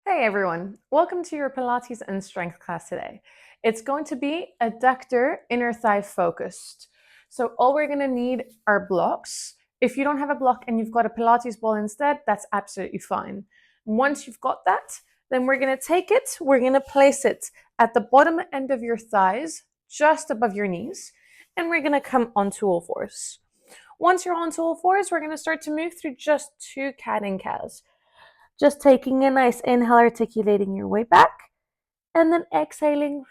Hey everyone, welcome to your Pilates and Strength class today. It's going to be adductor inner thigh focused. So all we're going to need are blocks. If you don't have a block and you've got a Pilates ball instead, that's absolutely fine. Once you've got that, then we're going to take it, we're going to place it at the bottom end of your thighs, just above your knees, and we're going to come onto all fours. Once you're onto all fours, we're going to start to move through just 2 cat and cows. Just taking a nice inhale, articulating your way back, and then exhaling.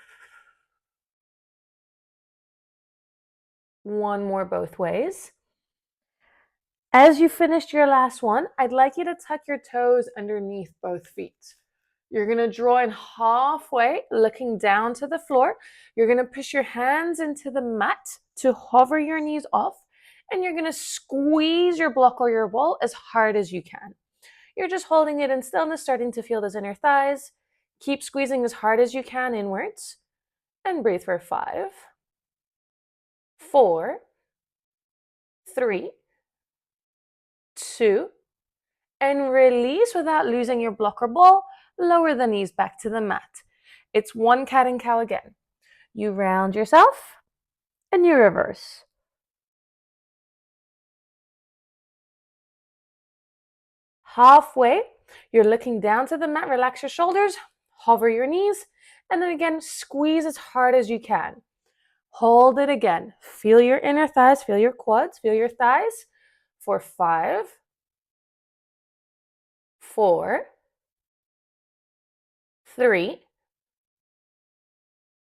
One more both ways. As you finished your last one, I'd like you to tuck your toes underneath both feet. You're going to draw in halfway, looking down to the floor. You're going to push your hands into the mat to hover your knees off, and you're going to squeeze your block or your ball as hard as you can. You're just holding it in stillness, starting to feel those inner thighs. Keep squeezing as hard as you can inwards. And breathe for 5, 4, 3, 2, and release without losing your block or ball. Lower the knees back to the mat. It's 1 cat and cow again. You round yourself and you reverse. Halfway, you're looking down to the mat, relax your shoulders, hover your knees, and then again, squeeze as hard as you can. Hold it again. Feel your inner thighs, feel your quads, feel your thighs for 5, 4, 3,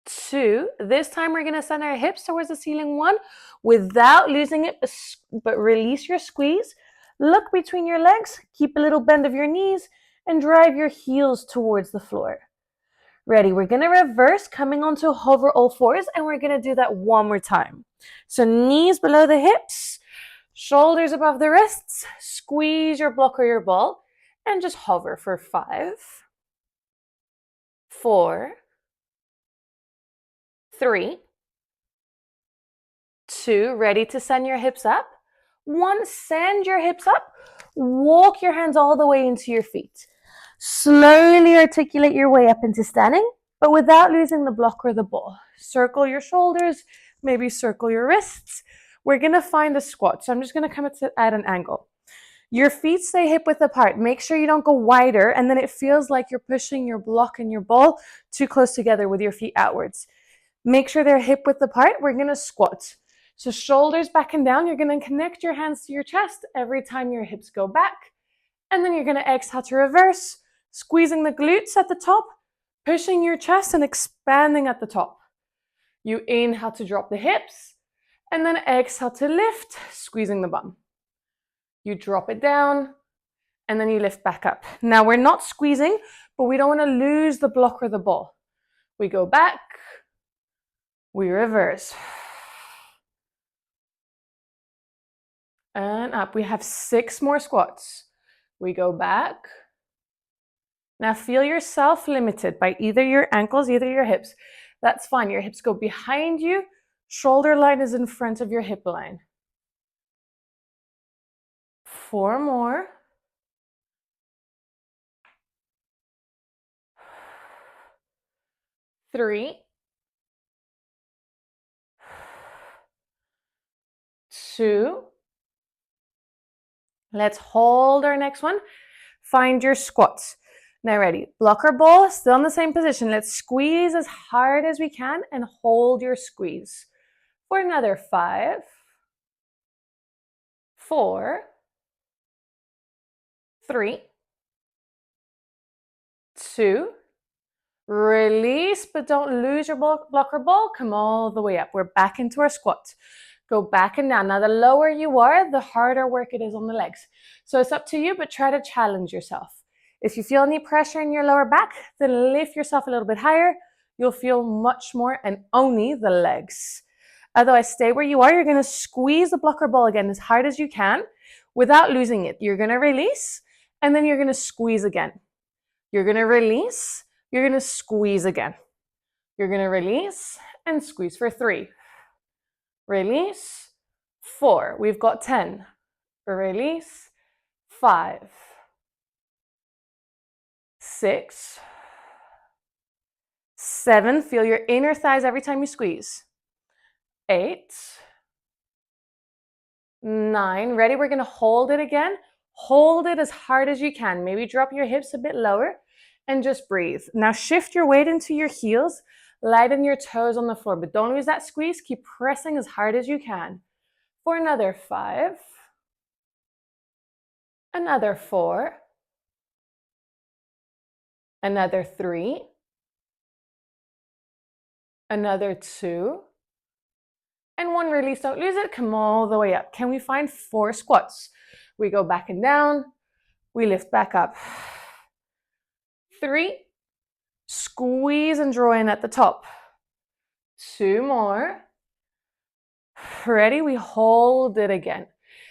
2. This time we're going to send our hips towards the ceiling. 1, without losing it, but release your squeeze. Look between your legs, keep a little bend of your knees, and drive your heels towards the floor. Ready, we're going to reverse, coming onto hover all fours, and we're going to do that one more time. So knees below the hips, shoulders above the wrists, squeeze your block or your ball, and just hover for 5, 4, 3, 2, ready to send your hips up. 1, send your hips up, walk your hands all the way into your feet. Slowly articulate your way up into standing, but without losing the block or the ball. Circle your shoulders, maybe circle your wrists. We're going to find a squat, so I'm just going to come at an angle. Your feet stay hip width apart. Make sure you don't go wider, and then it feels like you're pushing your block and your ball too close together with your feet outwards. Make sure they're hip width apart. We're going to squat. So shoulders back and down. You're going to connect your hands to your chest every time your hips go back. And then you're going to exhale to reverse, squeezing the glutes at the top, pushing your chest and expanding at the top. You inhale to drop the hips, and then exhale to lift, squeezing the bum. You drop it down, and then you lift back up. Now we're not squeezing, but we don't want to lose the block or the ball. We go back, we reverse. And up. We have 6 more squats. We go back. Now feel yourself limited by either your ankles, either your hips. That's fine. Your hips go behind you. Shoulder line is in front of your hip line. 4 more. 3, 2. Let's hold our next one. Find your squats. Now ready, blocker ball, still in the same position. Let's squeeze as hard as we can and hold your squeeze for another 5, 4, 3, 2. Release, but don't lose your blocker ball. Come all the way up. We're back into our squat. Go back and down. Now, the lower you are, the harder work it is on the legs. So it's up to you, but try to challenge yourself. If you feel any pressure in your lower back, then lift yourself a little bit higher. You'll feel much more and only the legs. Otherwise, stay where you are. You're going to squeeze the blocker ball again as hard as you can without losing it. You're going to release, and then you're going to squeeze again. You're going to release. You're going to squeeze again. You're going to release and squeeze for 3. Release, 4. We've got 10. Release, 5, 6, 7, feel your inner thighs every time you squeeze. 8, 9, ready? We're going to hold it again. Hold it as hard as you can. Maybe drop your hips a bit lower and just breathe. Now shift your weight into your heels. Lighten your toes on the floor, but don't lose that squeeze. Keep pressing as hard as you can. For another 5, another 4, another 3, another 2, and 1 release. Don't lose it. Come all the way up. Can we find 4 squats? We go back and down. We lift back up. 3, squeeze and draw in at the top. 2 more. Ready? We hold it again.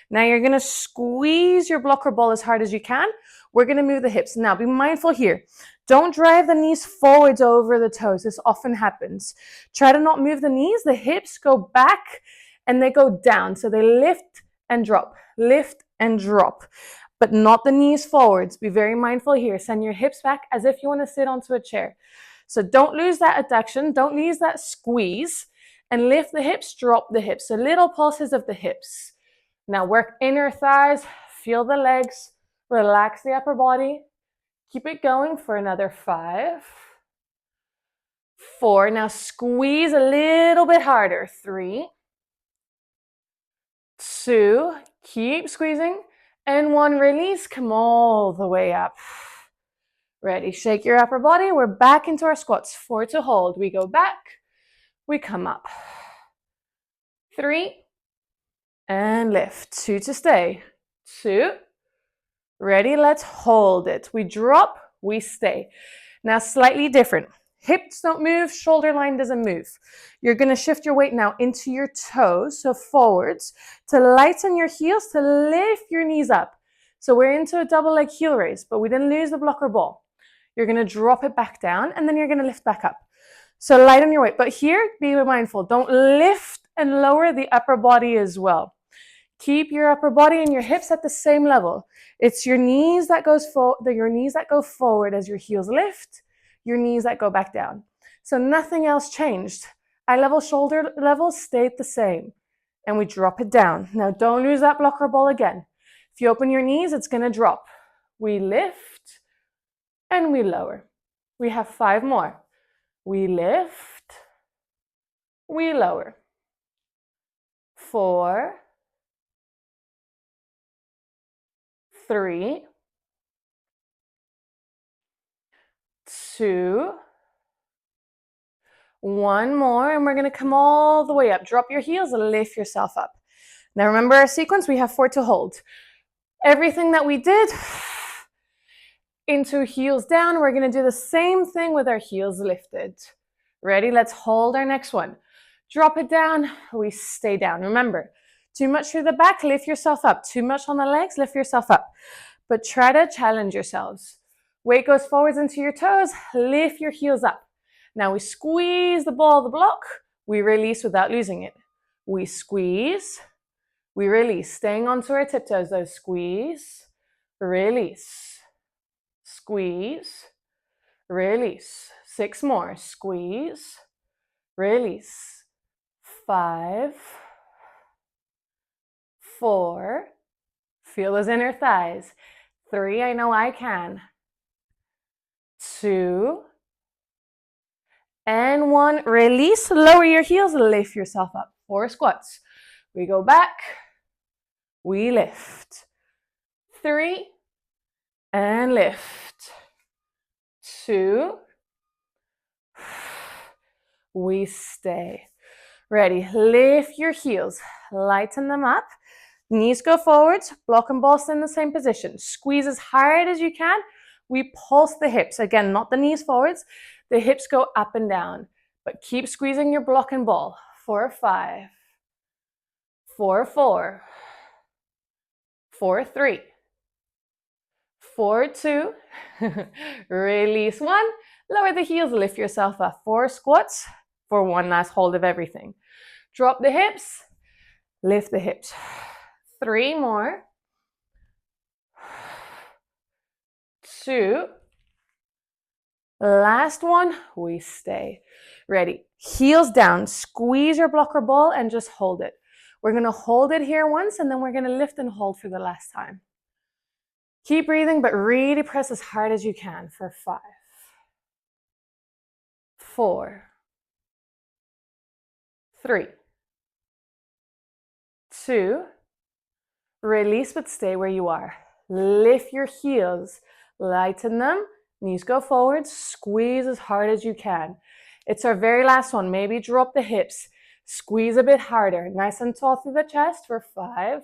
Now you're going to squeeze your blocker ball as hard as you can. We're going to move the hips. Now be mindful here. Don't drive the knees forwards over the toes. This often happens. Try to not move the knees. The hips go back and they go down. So they lift and drop, but not the knees forwards. Be very mindful here. Send your hips back as if you want to sit onto a chair. So don't lose that adduction. Don't lose that squeeze. And lift the hips, drop the hips. So little pulses of the hips. Now work inner thighs, feel the legs, relax the upper body. Keep it going for another 5, 4. Now squeeze a little bit harder. 3, 2, keep squeezing. And 1, release, come all the way up. Ready, shake your upper body. We're back into our squats. 4 to hold. We go back, we come up. 3, and lift. 2 to stay. 2, ready, let's hold it. We drop, we stay. Now slightly different. Hips don't move, shoulder line doesn't move. You're going to shift your weight now into your toes, so forwards, to lighten your heels, to lift your knees up. So we're into a double leg heel raise, but we didn't lose the blocker ball. You're going to drop it back down, and then you're going to lift back up. So lighten your weight, but here, be mindful. Don't lift and lower the upper body as well. Keep your upper body and your hips at the same level. It's your knees that go forward as your heels lift, your knees that go back down. So nothing else changed. Eye level, shoulder level stayed the same. And we drop it down. Now don't lose that blocker ball again. If you open your knees, it's going to drop. We lift and we lower. We have 5 more. We lift, we lower. 4, 3, 2, 1 more, and we're going to come all the way up. Drop your heels and lift yourself up. Now remember our sequence, we have 4 to hold. Everything that we did into heels down, we're going to do the same thing with our heels lifted. Ready? Let's hold our next one. Drop it down, we stay down. Remember, too much through the back, lift yourself up. Too much on the legs, lift yourself up. But try to challenge yourselves. Weight goes forwards into your toes, lift your heels up. Now we squeeze the ball of the block, we release without losing it. We squeeze, we release. Staying onto our tiptoes though. Squeeze, release. Squeeze, release. 6 more. Squeeze, release. 5, 4, feel those inner thighs. 3, I know I can. 2, and 1, release, lower your heels, lift yourself up. 4 squats. We go back, we lift. 3, and lift. 2, we stay. Ready, lift your heels, lighten them up. Knees go forwards, block and ball stay in the same position. Squeeze as hard as you can. We pulse the hips. Again, not the knees forwards. The hips go up and down. But keep squeezing your block and ball. 4, 5. 4, 4. 4, 3. 4, 2. Release 1. Lower the heels, lift yourself up. 4 squats for 1 last hold of everything. Drop the hips, lift the hips. 3 more. 2, Last one, we stay. Ready, heels down, squeeze your blocker ball and just hold it. We're gonna hold it here once and then we're gonna lift and hold for the last time. Keep breathing, but really press as hard as you can for 5, 4, 3, 2, release, but stay where you are. Lift your heels, lighten them, knees go forward, squeeze as hard as you can. It's our very last one. Maybe drop the hips, squeeze a bit harder, nice and tall through the chest for 5,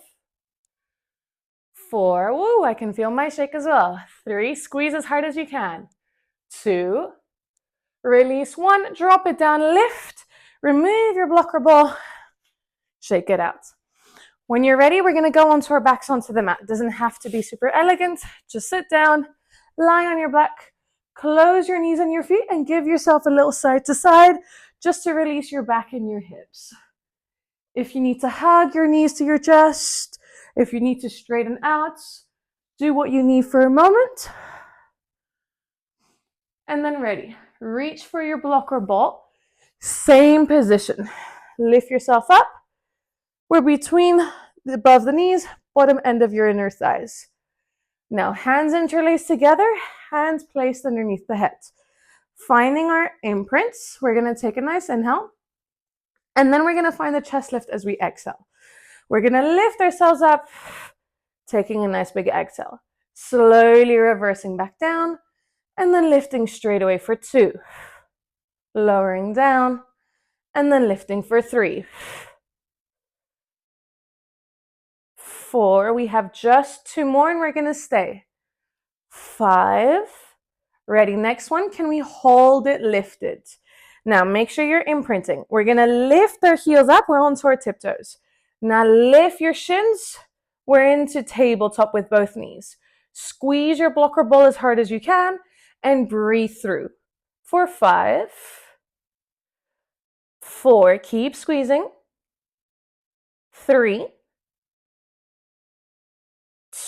4, woo, I can feel my shake as well. 3, squeeze as hard as you can. 2, release. 1, drop it down, lift, remove your blocker ball, shake it out. When you're ready, we're going to go onto our backs onto the mat. It doesn't have to be super elegant. Just sit down, lie on your back, close your knees and your feet, and give yourself a little side to side just to release your back and your hips. If you need to hug your knees to your chest, if you need to straighten out, do what you need for a moment. And then ready. Reach for your blocker ball. Same position. Lift yourself up. We're between above the knees, bottom end of your inner thighs. Now, hands interlaced together, hands placed underneath the head. Finding our imprints, we're going to take a nice inhale, and then we're going to find the chest lift as we exhale. We're going to lift ourselves up, taking a nice big exhale. Slowly reversing back down, and then lifting straight away for 2. Lowering down, and then lifting for 3. 4, we have just 2 more and we're gonna stay. 5, ready, next one, can we hold it lifted? Now make sure you're imprinting. We're gonna lift our heels up, we're onto our tiptoes. Now lift your shins, we're into tabletop with both knees. Squeeze your blocker ball as hard as you can and breathe through. For 5, 4, keep squeezing. 3,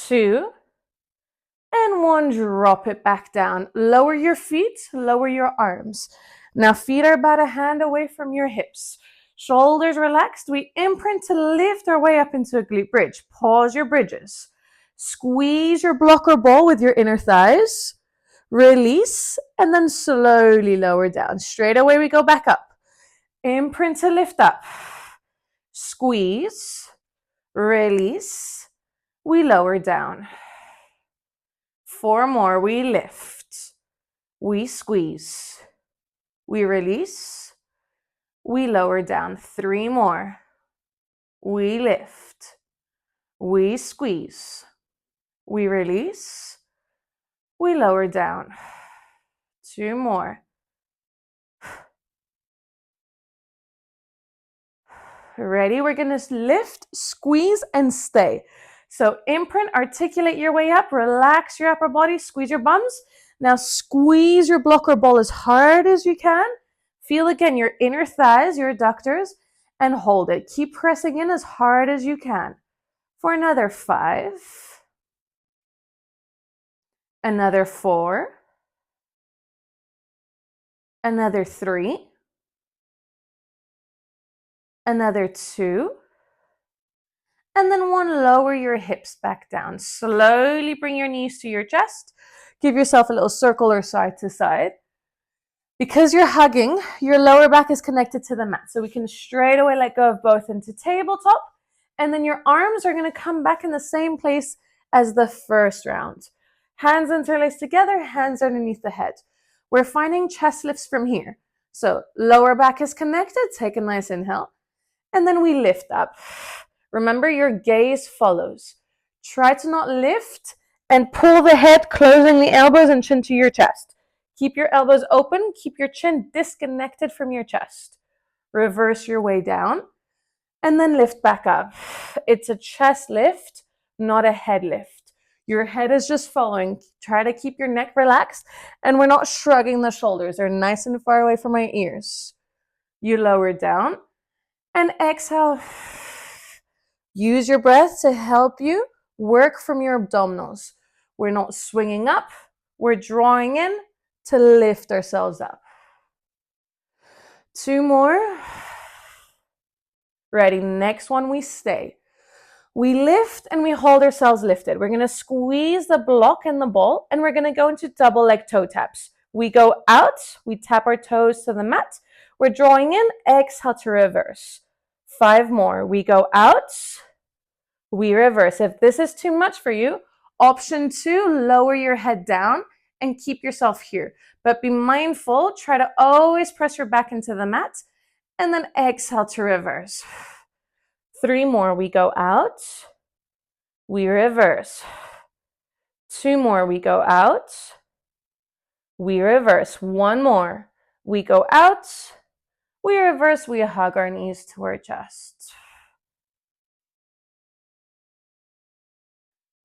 2, and 1, drop it back down. Lower your feet, lower your arms. Now feet are about a hand away from your hips. Shoulders relaxed. We imprint to lift our way up into a glute bridge. Pause your bridges. Squeeze your blocker ball with your inner thighs. Release, and then slowly lower down. Straight away we go back up. Imprint to lift up. Squeeze, release, we lower down. 4 more, we lift, we squeeze, we release, we lower down. 3 more, we lift, we squeeze, we release, we lower down. 2 more. Ready? We're going to lift, squeeze, and stay. So imprint, articulate your way up, relax your upper body, squeeze your bums. Now squeeze your blocker ball as hard as you can. Feel again your inner thighs, your adductors, and hold it. Keep pressing in as hard as you can. For another 5, another 4, another 3, another 2, and then 1, lower your hips back down. Slowly bring your knees to your chest. Give yourself a little circle or side to side. Because you're hugging, your lower back is connected to the mat. So we can straight away let go of both into tabletop. And then your arms are going to come back in the same place as the first round. Hands interlaced together, hands underneath the head. We're finding chest lifts from here. So lower back is connected. Take a nice inhale. And then we lift up. Remember, your gaze follows. Try to not lift and pull the head, closing the elbows and chin to your chest. Keep your elbows open. Keep your chin disconnected from your chest. Reverse your way down and then lift back up. It's a chest lift, not a head lift. Your head is just following. Try to keep your neck relaxed and we're not shrugging the shoulders. They're nice and far away from my ears. You lower down and exhale. Use your breath to help you work from your abdominals. We're not swinging up. We're drawing in, to lift ourselves up. 2 more. Ready, next one, we stay. We lift and we hold ourselves lifted. We're gonna squeeze the block and the ball, and we're gonna go into double leg toe taps. We go out, we tap our toes to the mat. We're drawing in, exhale to reverse. 5 more. We go out, we reverse. If this is too much for you, option 2, lower your head down and keep yourself here. But be mindful, try to always press your back into the mat, and then exhale to reverse. 3 more. We go out, we reverse. 2 more. We go out, we reverse. 1 more. We go out, we reverse. We hug our knees to our chest.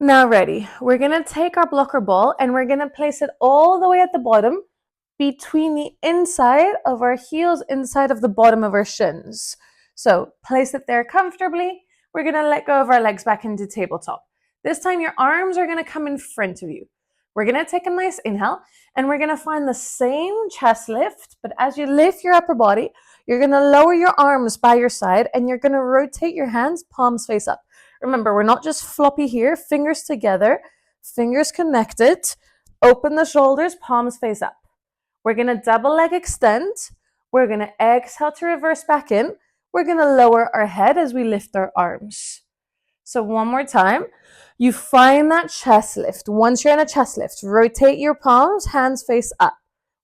Now ready. We're going to take our blocker ball and we're going to place it all the way at the bottom between the inside of our heels, inside of the bottom of our shins. So place it there comfortably. We're going to let go of our legs back into tabletop. This time your arms are going to come in front of you. We're going to take a nice inhale and we're going to find the same chest lift, but as you lift your upper body, you're going to lower your arms by your side and you're going to rotate your hands, palms face up. Remember, we're not just floppy here, fingers together, fingers connected, open the shoulders, palms face up. We're going to double leg extend. We're going to exhale to reverse back in. We're going to lower our head as we lift our arms. So one more time. You find that chest lift. Once you're in a chest lift, rotate your palms, hands face up.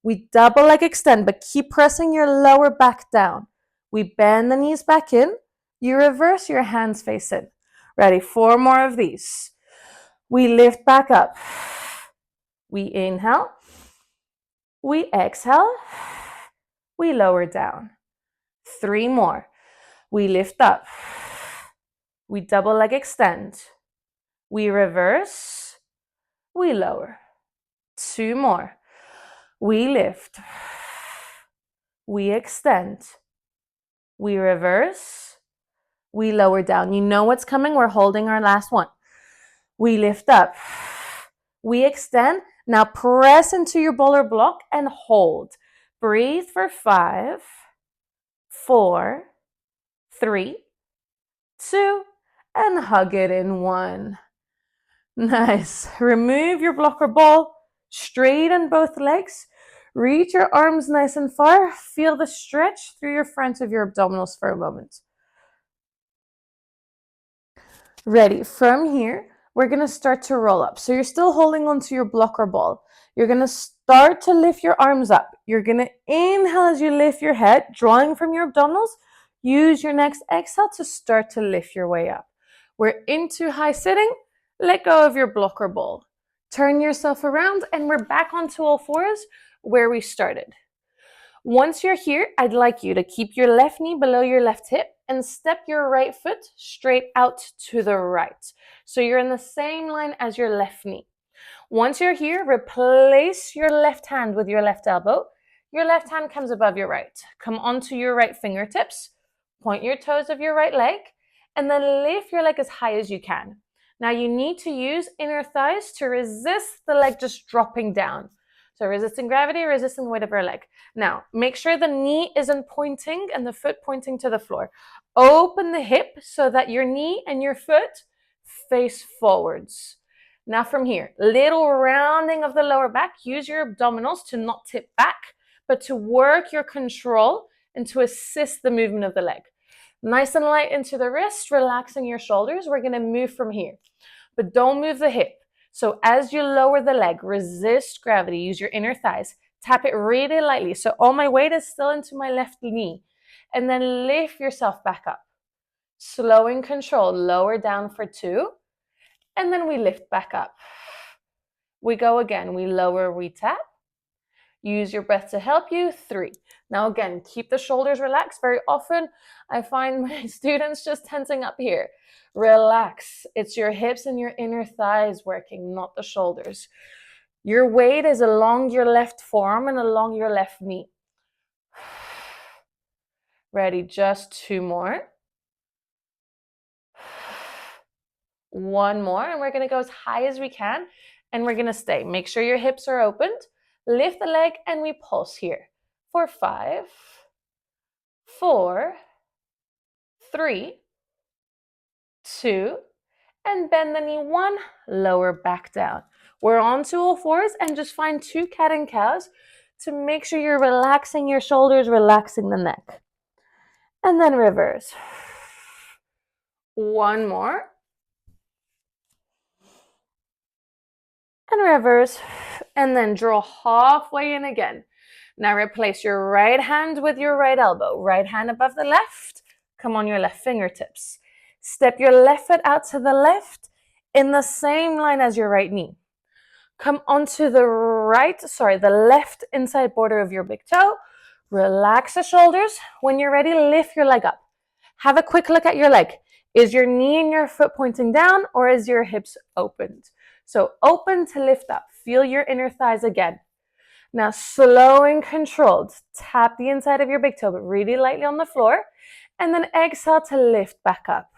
We double leg extend, but keep pressing your lower back down. We bend the knees back in. You reverse, your hands face in. Ready? 4 more of these. We lift back up. We inhale. We exhale. We lower down. 3 more. We lift up. We double leg extend. We reverse. We lower. 2 more. We lift. We extend. We reverse. We lower down. You know what's coming. We're holding our last one. We lift up. We extend. Now press into your ball or block and hold. Breathe for 5, 4, 3, 2, and hug it in 1. Nice. Remove your blocker ball. Straighten both legs. Reach your arms nice and far. Feel the stretch through your front of your abdominals for a moment. Ready. From here, we're going to start to roll up. So you're still holding onto your blocker ball. You're going to start to lift your arms up. You're going to inhale as you lift your head, drawing from your abdominals. Use your next exhale to start to lift your way up. We're into high sitting. Let go of your blocker ball. Turn yourself around and we're back onto all fours where we started. Once you're here, I'd like you to keep your left knee below your left hip and step your right foot straight out to the right. So you're in the same line as your left knee. Once you're here, replace your left hand with your left elbow. Your left hand comes above your right. Come onto your right fingertips. Point your toes of your right leg and then lift your leg as high as you can. Now you need to use inner thighs to resist the leg just dropping down. So resisting gravity, resisting the weight of your leg. Now, make sure the knee isn't pointing and the foot pointing to the floor. Open the hip so that your knee and your foot face forwards. Now from here, little rounding of the lower back. Use your abdominals to not tip back, but to work your control and to assist the movement of the leg. Nice and light into the wrist, relaxing your shoulders. We're going to move from here, but don't move the hip. So as you lower the leg, resist gravity, use your inner thighs, tap it really lightly. So all my weight is still into my left knee. And then lift yourself back up. Slow and control, lower down for 2. And then we lift back up. We go again, we lower, we tap. Use your breath to help you, 3. Now again, keep the shoulders relaxed. Very often I find my students just tensing up here. Relax. It's your hips and your inner thighs working, not the shoulders. Your weight is along your left forearm and along your left knee. Ready, just 2 more. 1 more, and we're going to go as high as we can, and we're going to stay. Make sure your hips are opened. Lift the leg and we pulse here for 5, 4, 3, 2, and bend the knee 1, lower back down. We're onto all fours and just find 2 cat and cows to make sure you're relaxing your shoulders, relaxing the neck. And then reverse. 1 more. And reverse. And then draw halfway in again. Now replace your right hand with your right elbow. Right hand above the left. Come on your left fingertips. Step your left foot out to the left in the same line as your right knee. Come onto the left inside border of your big toe. Relax the shoulders. When you're ready, lift your leg up. Have a quick look at your leg. Is your knee and your foot pointing down, or is your hips opened? So open to lift up. Feel your inner thighs again. Now slow and controlled. Tap the inside of your big toe, but really lightly on the floor. And then exhale to lift back up.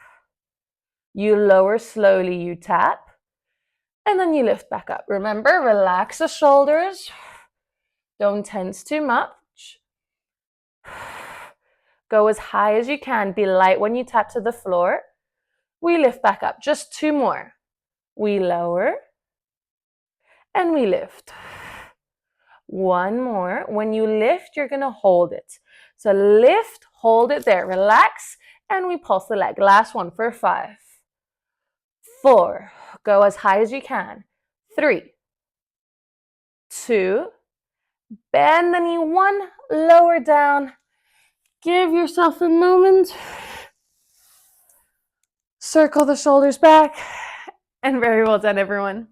You lower slowly, you tap. And then you lift back up. Remember, relax the shoulders. Don't tense too much. Go as high as you can. Be light when you tap to the floor. We lift back up. Just 2 more. We lower. And we lift. 1 more. When you lift, you're going to hold it. So lift, hold it there. Relax. And we pulse the leg. Last one for 5. 4. Go as high as you can. 3, 2, bend the knee 1, lower down. Give yourself a moment. Circle the shoulders back. And very well done, everyone.